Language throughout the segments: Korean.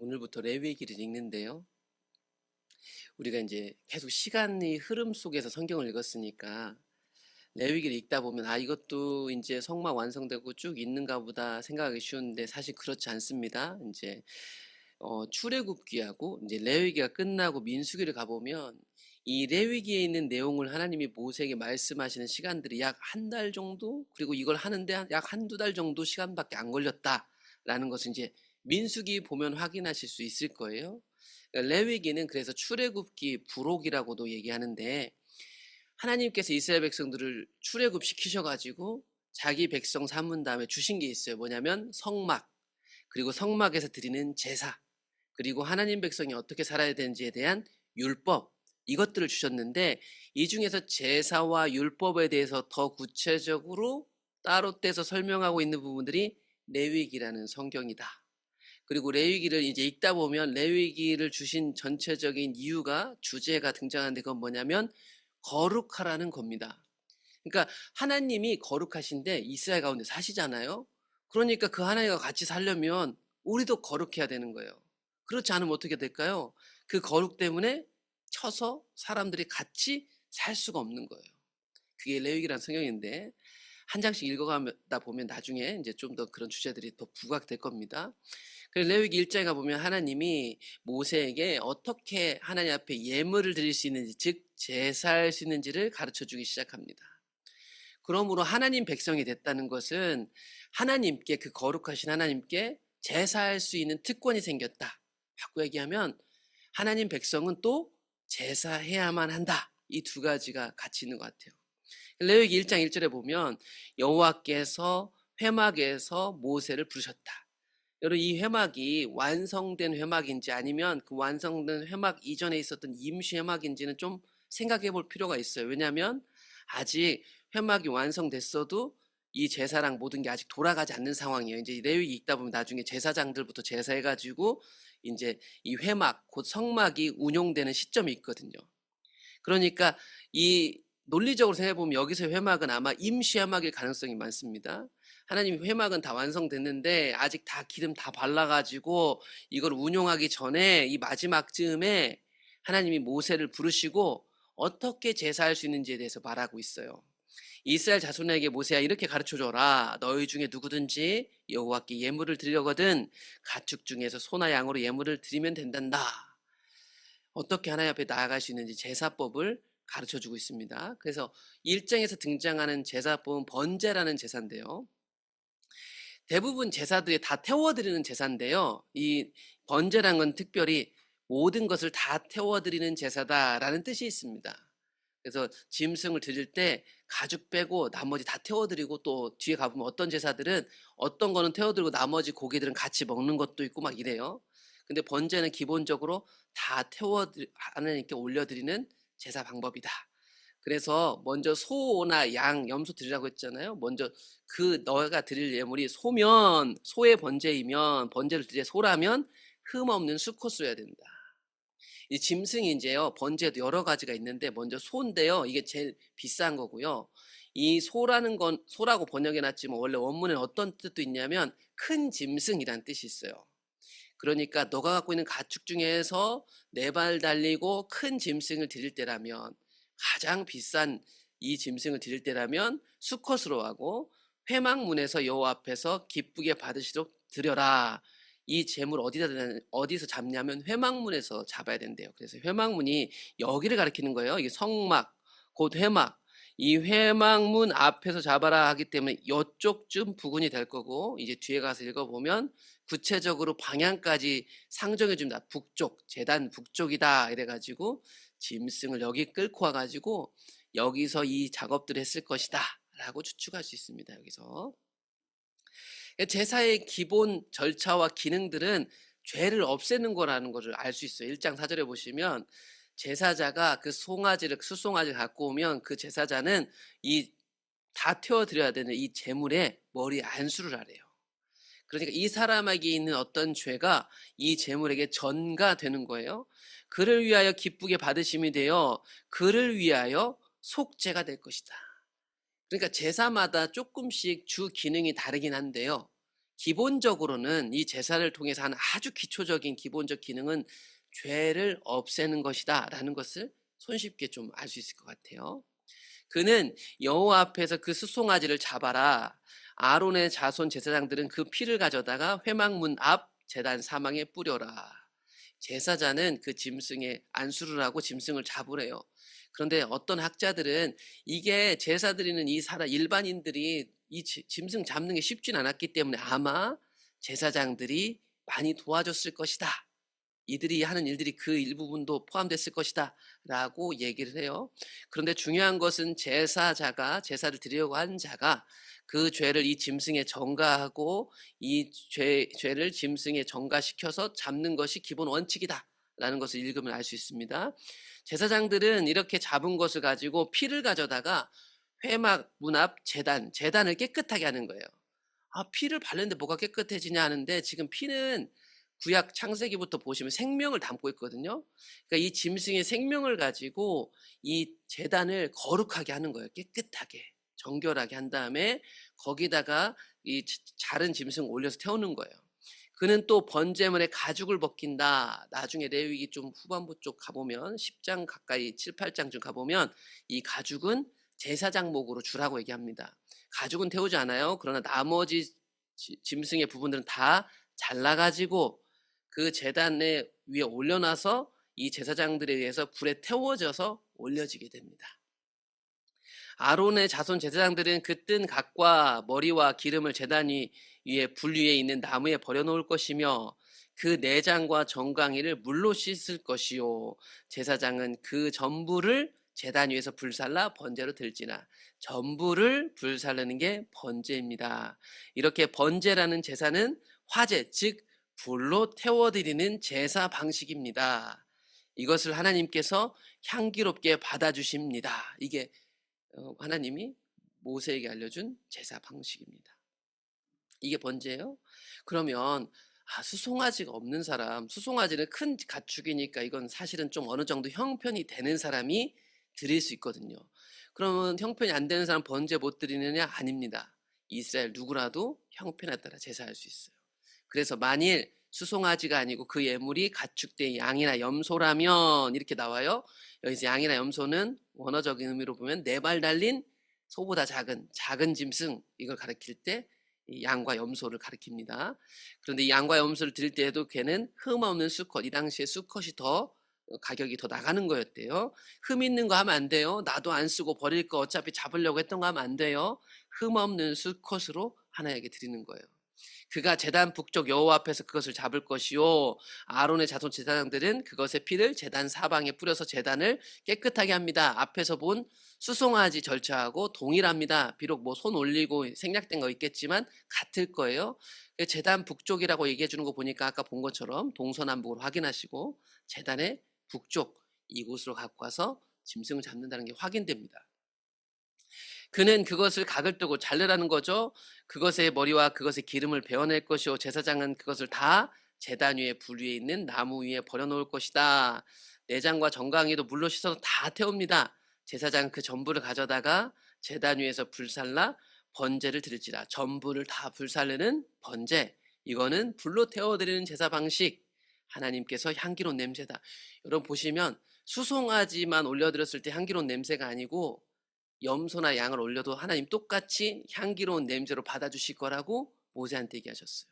오늘부터 레위기를 읽는데요. 우리가 이제 계속 시간의 흐름 속에서 성경을 읽었으니까 레위기를 읽다 보면 이것도 이제 성막 완성되고 쭉 있는가 보다 생각하기 쉬운데 사실 그렇지 않습니다. 이제 출애굽기하고 이제 레위기가 끝나고 민수기를 가보면 이 레위기에 있는 내용을 하나님이 모세에게 말씀하시는 시간들이 약 한 달 정도, 그리고 이걸 하는데 약 한두 달 정도 시간밖에 안 걸렸다라는 것을 이제 민수기 보면 확인하실 수 있을 거예요. 그러니까 레위기는 그래서 출애굽기 부록이라고도 얘기하는데, 하나님께서 이스라엘 백성들을 출애굽 시키셔가지고 자기 백성 삼은 다음에 주신 게 있어요. 뭐냐면 성막, 그리고 성막에서 드리는 제사, 그리고 하나님 백성이 어떻게 살아야 되는지에 대한 율법, 이것들을 주셨는데, 이 중에서 제사와 율법에 대해서 더 구체적으로 따로 떼서 설명하고 있는 부분들이 레위기라는 성경이다. 그리고 레위기를 이제 읽다 보면 레위기를 주신 전체적인 이유가, 주제가 등장하는데, 그건 뭐냐면 거룩하라는 겁니다. 그러니까 하나님이 거룩하신데 이스라엘 가운데 사시잖아요. 그러니까 그 하나님과 같이 살려면 우리도 거룩해야 되는 거예요. 그렇지 않으면 어떻게 될까요? 그 거룩 때문에 쳐서 사람들이 같이 살 수가 없는 거예요. 그게 레위기라는 성경인데, 한 장씩 읽어가다 보면 나중에 이제 좀 더 그런 주제들이 더 부각될 겁니다. 그래서 레위기 1장에 가보면 하나님이 모세에게 어떻게 하나님 앞에 예물을 드릴 수 있는지, 즉 제사할 수 있는지를 가르쳐 주기 시작합니다. 그러므로 하나님 백성이 됐다는 것은 하나님께, 그 거룩하신 하나님께 제사할 수 있는 특권이 생겼다. 바꿔 얘기하면 하나님 백성은 또 제사해야만 한다. 이 두 가지가 같이 있는 것 같아요. 레위기 1장 1절에 보면 여호와께서 회막에서 모세를 부르셨다. 여러분, 이 회막이 완성된 회막인지 아니면 그 완성된 회막 이전에 있었던 임시 회막인지는 좀 생각해 볼 필요가 있어요. 왜냐하면 아직 회막이 완성됐어도 이 제사랑 모든 게 아직 돌아가지 않는 상황이에요. 이제 레위기 읽다 보면 나중에 제사장들부터 제사해가지고 이제 이 회막, 곧 성막이 운용되는 시점이 있거든요. 그러니까 이 논리적으로 생각해보면 여기서 회막은 아마 임시 회막일 가능성이 많습니다. 하나님, 회막은 다 완성됐는데 아직 다 기름 다 발라가지고 이걸 운용하기 전에 이 마지막 즈음에 하나님이 모세를 부르시고 어떻게 제사할 수 있는지에 대해서 말하고 있어요. 이스라엘 자손에게 모세야, 이렇게 가르쳐줘라. 너희 중에 누구든지 여호와께 예물을 드리려거든 가축 중에서 소나 양으로 예물을 드리면 된단다. 어떻게 하나님 앞에 나아갈 수 있는지 제사법을 가르쳐주고 있습니다. 그래서 1장에서 등장하는 제사법은 번제라는 제사인데요. 대부분 제사들이 다 태워드리는 제사인데요. 이 번제란 건 특별히 모든 것을 다 태워드리는 제사다라는 뜻이 있습니다. 그래서 짐승을 드릴 때 가죽 빼고 나머지 다 태워드리고, 또 뒤에 가보면 어떤 제사들은 어떤 거는 태워드리고 나머지 고기들은 같이 먹는 것도 있고 막 이래요. 근데 번제는 기본적으로 다 하나님께 올려드리는 제사 방법이다. 그래서 먼저 소나 양, 염소 드리라고 했잖아요. 먼저 너가 드릴 예물이 소의 번제이면, 번제를 드릴 소라면 흠 없는 수컷이어야 된다. 이 짐승이 이제요, 번제도 여러 가지가 있는데 먼저 소인데요, 이게 제일 비싼 거고요. 이 소라는 건, 소라고 번역해 놨지만 원래 원문에 어떤 뜻도 있냐면 큰 짐승이란 뜻이 있어요. 그러니까 너가 갖고 있는 가축 중에서 4발 달리고 큰 짐승을 드릴 때라면, 가장 비싼 이 짐승을 드릴 때라면 수컷으로 하고 회막문에서 여호와 앞에서 기쁘게 받으시도록 드려라. 이 제물 어디서 잡냐면 회막문에서 잡아야 된대요. 그래서 회막문이 여기를 가리키는 거예요. 이게 성막, 곧 회막. 이 회막문 앞에서 잡아라 하기 때문에 이쪽쯤 부근이 될 거고, 이제 뒤에 가서 읽어보면 구체적으로 방향까지 상정해 줍니다. 북쪽, 제단 북쪽이다 이래가지고 짐승을 여기 끌고 와가지고 여기서 이 작업들을 했을 것이다 라고 추측할 수 있습니다. 여기서 제사의 기본 절차와 기능들은 죄를 없애는 거라는 것을 알 수 있어요. 1장 4절에 보시면 제사자가 그 수송아지를 갖고 오면 그 제사자는 다 태워드려야 되는 이 제물에 머리에 안수를 하래요. 그러니까 이 사람에게 있는 어떤 죄가 이 제물에게 전가되는 거예요. 그를 위하여 기쁘게 받으심이 되어 그를 위하여 속죄가 될 것이다. 그러니까 제사마다 조금씩 주 기능이 다르긴 한데요, 기본적으로는 이 제사를 통해서 하는 아주 기초적인 기본적 기능은 죄를 없애는 것이다라는 것을 손쉽게 좀 알 수 있을 것 같아요. 그는 여호와 앞에서 그 수송아지를 잡아라. 아론의 자손 제사장들은 그 피를 가져다가 회막문 앞 제단 사망에 뿌려라. 제사자는 그 짐승의 안수를 하고 짐승을 잡으래요. 그런데 어떤 학자들은 이게 제사 드리는 이 사람 일반인들이 이 짐승 잡는 게 쉽진 않았기 때문에 아마 제사장들이 많이 도와줬을 것이다. 이들이 하는 일들이 그 일부분도 포함됐을 것이다 라고 얘기를 해요. 그런데 중요한 것은 제사자가 제사를 드리려고 한 자가 그 죄를 이 짐승에 전가하고 이 죄를 짐승에 전가시켜서 잡는 것이 기본 원칙이다 라는 것을 읽으면 알 수 있습니다. 제사장들은 이렇게 잡은 것을 가지고 피를 가져다가 회막 문 앞 제단을 깨끗하게 하는 거예요. 피를 바르는데 뭐가 깨끗해지냐 하는데 지금 피는 구약 창세기부터 보시면 생명을 담고 있거든요. 그러니까 이 짐승의 생명을 가지고 이 제단을 거룩하게 하는 거예요. 깨끗하게, 정결하게 한 다음에 거기다가 이 자른 짐승 올려서 태우는 거예요. 그는 또 번제물의 가죽을 벗긴다. 나중에 레위기 좀 후반부 쪽 가보면 10장 가까이 7, 8장쯤 가보면 이 가죽은 제사장 목으로 주라고 얘기합니다. 가죽은 태우지 않아요. 그러나 나머지 짐승의 부분들은 다 잘라가지고 그 제단에 위에 올려놔서 이 제사장들에 의해서 불에 태워져서 올려지게 됩니다. 아론의 자손 제사장들은 그 뜬 각과 머리와 기름을 제단 위에 불 위에 있는 나무에 버려놓을 것이며 그 내장과 정강이를 물로 씻을 것이요 제사장은 그 전부를 제단 위에서 불살라 번제로 들지나. 전부를 불살르는 게 번제입니다. 이렇게 번제라는 제사는 화제, 즉 불로 태워드리는 제사 방식입니다. 이것을 하나님께서 향기롭게 받아주십니다. 이게 하나님이 모세에게 알려준 제사 방식입니다. 이게 번제예요. 그러면 수송아지가 없는 사람, 수송아지는 큰 가축이니까 이건 사실은 좀 어느 정도 형편이 되는 사람이 드릴 수 있거든요. 그러면 형편이 안 되는 사람 번제 못 드리느냐? 아닙니다. 이스라엘 누구라도 형편에 따라 제사할 수 있어요. 그래서 만일 수송아지가 아니고 그 예물이 가축된 양이나 염소라면 이렇게 나와요. 여기서 양이나 염소는 원어적인 의미로 보면 4발 달린 소보다 작은 짐승, 이걸 가리킬 때 이 양과 염소를 가리킵니다. 그런데 이 양과 염소를 드릴 때에도 걔는 흠 없는 수컷, 이 당시에 수컷이 더 가격이 더 나가는 거였대요. 흠 있는 거 하면 안 돼요. 나도 안 쓰고 버릴 거 어차피 잡으려고 했던 거 하면 안 돼요. 흠 없는 수컷으로 하나에게 드리는 거예요. 그가 제단 북쪽 여호와 앞에서 그것을 잡을 것이요 아론의 자손 제사장들은 그것의 피를 제단 사방에 뿌려서 제단을 깨끗하게 합니다. 앞에서 본 수송아지 절차하고 동일합니다. 비록 뭐 손 올리고 생략된 거 있겠지만 같을 거예요. 제단 북쪽이라고 얘기해 주는 거 보니까 아까 본 것처럼 동서남북으로 확인하시고 제단의 북쪽 이곳으로 갖고 와서 짐승을 잡는다는 게 확인됩니다. 그는 그것을 각을 뜨고 자르라는 거죠. 그것의 머리와 그것의 기름을 베어낼 것이요 제사장은 그것을 다 제단 위에 불 위에 있는 나무 위에 버려놓을 것이다. 내장과 정강이도 물로 씻어서 다 태웁니다. 제사장은 그 전부를 가져다가 제단 위에서 불살라 번제를 드릴지라. 전부를 다 불살르는 번제, 이거는 불로 태워드리는 제사 방식. 하나님께서 향기로운 냄새다. 여러분 보시면 수송아지만 올려드렸을 때 향기로운 냄새가 아니고 염소나 양을 올려도 하나님 똑같이 향기로운 냄새로 받아주실 거라고 모세한테 얘기하셨어요.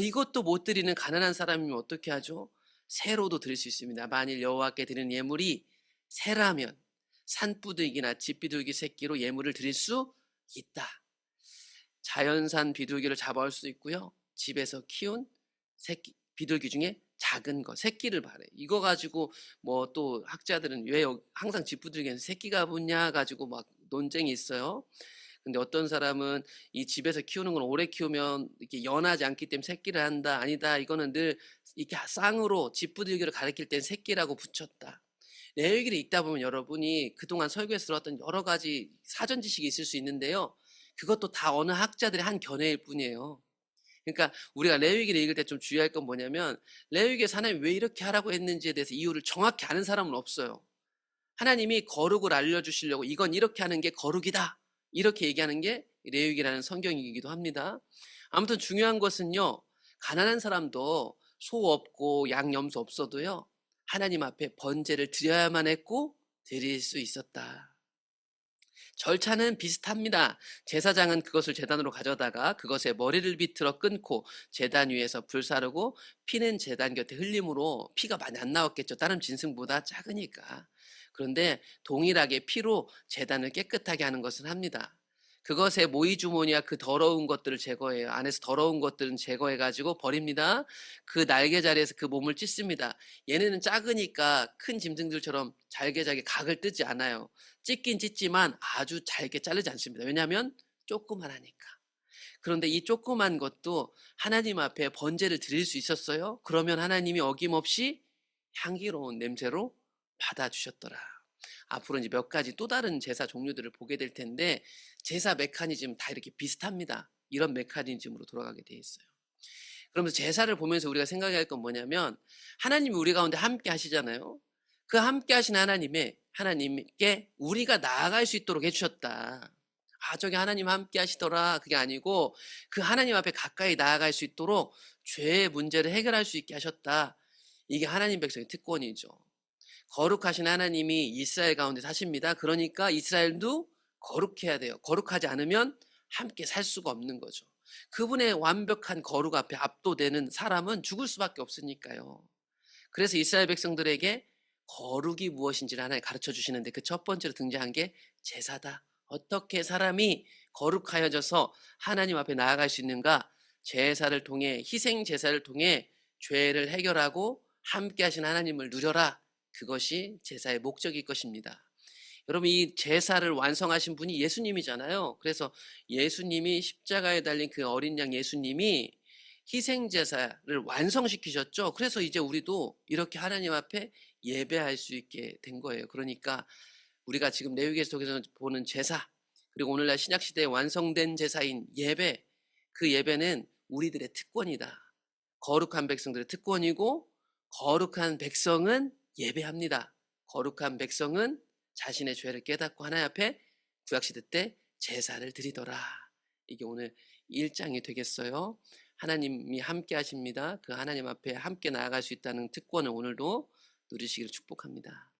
이것도 못 드리는 가난한 사람이면 어떻게 하죠? 새로도 드릴 수 있습니다. 만일 여호와께 드리는 예물이 새라면 산비둘기나 집비둘기 새끼로 예물을 드릴 수 있다. 자연산 비둘기를 잡아올 수 있고요. 집에서 키운 새끼 비둘기 중에 작은 거, 새끼를 바래. 이거 가지고 뭐 또 학자들은 왜 항상 집비둘기는 새끼가 붙냐 가지고 막 논쟁이 있어요. 근데 어떤 사람은 이 집에서 키우는 건 오래 키우면 이렇게 연하지 않기 때문에 새끼를 한다. 아니다. 이거는 늘 이렇게 쌍으로 집비둘기를 가리킬 땐 새끼라고 붙였다. 레위기를 읽다 보면 여러분이 그동안 설교에서 들었던 여러 가지 사전 지식이 있을 수 있는데요. 그것도 다 어느 학자들의 한 견해일 뿐이에요. 그러니까 우리가 레위기를 읽을 때 좀 주의할 건 뭐냐면 레위기에서 하나님이 왜 이렇게 하라고 했는지에 대해서 이유를 정확히 아는 사람은 없어요. 하나님이 거룩을 알려주시려고 이건 이렇게 하는 게 거룩이다. 이렇게 얘기하는 게 레위기라는 성경이기도 합니다. 아무튼 중요한 것은요. 가난한 사람도 소 없고 양 염소 없어도요. 하나님 앞에 번제를 드려야만 했고 드릴 수 있었다. 절차는 비슷합니다. 제사장은 그것을 제단으로 가져다가 그것의 머리를 비틀어 끊고 제단 위에서 불사르고 피는 제단 곁에 흘림으로 피가 많이 안 나왔겠죠. 다른 짐승보다 작으니까. 그런데 동일하게 피로 제단을 깨끗하게 하는 것은 합니다. 그것의 모이주머니와 그 더러운 것들을 제거해요. 안에서 더러운 것들은 제거해가지고 버립니다. 그 날개 자리에서 그 몸을 찢습니다. 얘네는 작으니까 큰 짐승들처럼 잘게잘게 각을 뜨지 않아요. 찢긴 찢지만 아주 잘게 자르지 않습니다. 왜냐하면 조그만하니까. 그런데 이 조그만 것도 하나님 앞에 번제를 드릴 수 있었어요. 그러면 하나님이 어김없이 향기로운 냄새로 받아주셨더라. 앞으로 이제 몇 가지 또 다른 제사 종류들을 보게 될 텐데 제사 메커니즘 다 이렇게 비슷합니다. 이런 메커니즘으로 돌아가게 돼 있어요. 그러면서 제사를 보면서 우리가 생각해야 할 건 뭐냐면 하나님이 우리 가운데 함께 하시잖아요. 그 함께 하신 하나님께 우리가 나아갈 수 있도록 해주셨다. 아, 저기 하나님 함께 하시더라. 그게 아니고 그 하나님 앞에 가까이 나아갈 수 있도록 죄의 문제를 해결할 수 있게 하셨다. 이게 하나님 백성의 특권이죠. 거룩하신 하나님이 이스라엘 가운데 사십니다. 그러니까 이스라엘도 거룩해야 돼요. 거룩하지 않으면 함께 살 수가 없는 거죠. 그분의 완벽한 거룩 앞에 압도되는 사람은 죽을 수밖에 없으니까요. 그래서 이스라엘 백성들에게 거룩이 무엇인지를 하나 가르쳐 주시는데 그 첫 번째로 등장한 게 제사다. 어떻게 사람이 거룩하여져서 하나님 앞에 나아갈 수 있는가? 제사를 통해, 희생 제사를 통해 죄를 해결하고 함께 하신 하나님을 누려라. 그것이 제사의 목적일 것입니다. 여러분, 이 제사를 완성하신 분이 예수님이잖아요. 그래서 예수님이 십자가에 달린 그 어린 양 예수님이 희생 제사를 완성시키셨죠. 그래서 이제 우리도 이렇게 하나님 앞에 예배할 수 있게 된 거예요. 그러니까 우리가 지금 레위기 속에서 보는 제사, 그리고 오늘날 신약 시대에 완성된 제사인 예배, 그 예배는 우리들의 특권이다. 거룩한 백성들의 특권이고 거룩한 백성은 예배합니다. 거룩한 백성은 자신의 죄를 깨닫고 하나님 앞에 구약시대 때 제사를 드리더라. 이게 오늘 1장이 되겠어요. 하나님이 함께 하십니다. 그 하나님 앞에 함께 나아갈 수 있다는 특권을 오늘도 누리시기를 축복합니다.